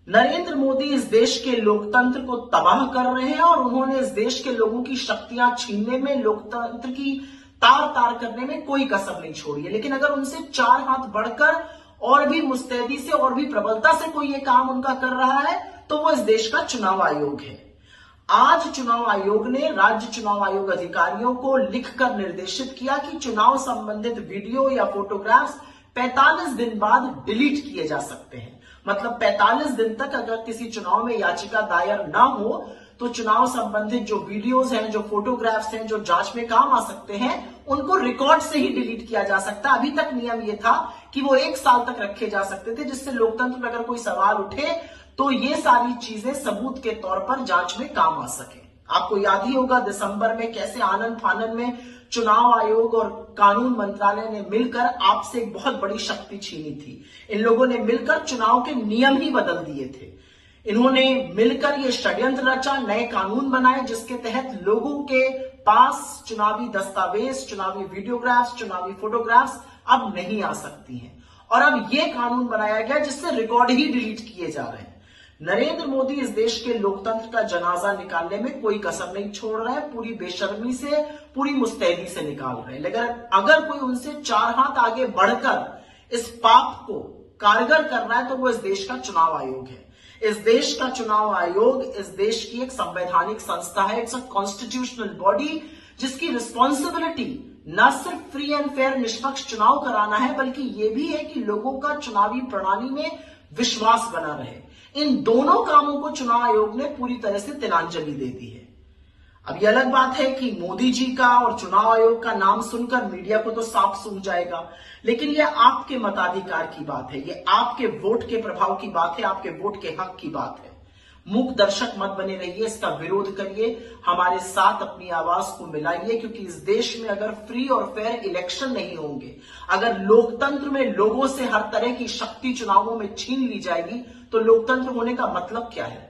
नरेंद्र मोदी इस देश के लोकतंत्र को तबाह कर रहे हैं और उन्होंने इस देश के लोगों की शक्तियां छीनने में, लोकतंत्र की तार तार करने में कोई कसर नहीं छोड़ी है। लेकिन अगर उनसे 4 हाथ बढ़कर और भी मुस्तैदी से और भी प्रबलता से कोई ये काम उनका कर रहा है तो वो इस देश का चुनाव आयोग है। आज चुनाव आयोग ने राज्य चुनाव आयोग अधिकारियों को लिखकर निर्देशित किया कि चुनाव संबंधित वीडियो या फोटोग्राफ्स 45 दिन बाद डिलीट किए जा सकते हैं। मतलब 45 दिन तक अगर किसी चुनाव में याचिका दायर ना हो तो चुनाव संबंधित जो वीडियोस हैं, जो फोटोग्राफ्स हैं, जो जांच में काम आ सकते हैं, उनको रिकॉर्ड से ही डिलीट किया जा सकता है। अभी तक नियम ये था कि वो 1 साल तक रखे जा सकते थे, जिससे लोकतंत्र में अगर कोई सवाल उठे तो ये सारी चीजें सबूत के तौर पर जांच में काम आ सके। आपको याद ही होगा दिसंबर में कैसे आनन फानन में चुनाव आयोग और कानून मंत्रालय ने मिलकर आपसे एक बहुत बड़ी शक्ति छीनी थी। इन लोगों ने मिलकर चुनाव के नियम ही बदल दिए थे। इन्होंने मिलकर ये षड्यंत्र रचा, नए कानून बनाए जिसके तहत लोगों के पास चुनावी दस्तावेज, चुनावी वीडियोग्राफ्स, चुनावी फोटोग्राफ्स अब नहीं आ सकती हैं। और अब ये कानून बनाया गया जिससे रिकॉर्ड ही डिलीट किए जा रहे हैं। नरेंद्र मोदी इस देश के लोकतंत्र का जनाजा निकालने में कोई कसर नहीं छोड़ रहे हैं, पूरी बेशर्मी से, पूरी मुस्तैदी से निकाल रहे हैं। लेकिन अगर कोई उनसे 4 हाथ आगे बढ़कर इस पाप को कारगर कर रहा है तो वो इस देश का चुनाव आयोग है। इस देश का चुनाव आयोग इस देश की एक संवैधानिक संस्था है। इट्स अ कॉन्स्टिट्यूशनल बॉडी जिसकी रिस्पॉन्सिबिलिटी न सिर्फ फ्री एंड फेयर निष्पक्ष चुनाव कराना है, बल्कि यह भी है कि लोगों का चुनावी प्रणाली में विश्वास बना रहे। इन दोनों कामों को चुनाव आयोग ने पूरी तरह से तिलांजलि दे दी है। अब यह अलग बात है कि मोदी जी का और चुनाव आयोग का नाम सुनकर मीडिया को तो साफ सूझ जाएगा, लेकिन यह आपके मताधिकार की बात है, यह आपके वोट के प्रभाव की बात है, आपके वोट के हक की बात है। मूक दर्शक मत बने रहिए, इसका विरोध करिए, हमारे साथ अपनी आवाज को मिलाइए, क्योंकि इस देश में अगर फ्री और फेयर इलेक्शन नहीं होंगे, अगर लोकतंत्र में लोगों से हर तरह की शक्ति चुनावों में छीन ली जाएगी तो लोकतंत्र होने का मतलब क्या है।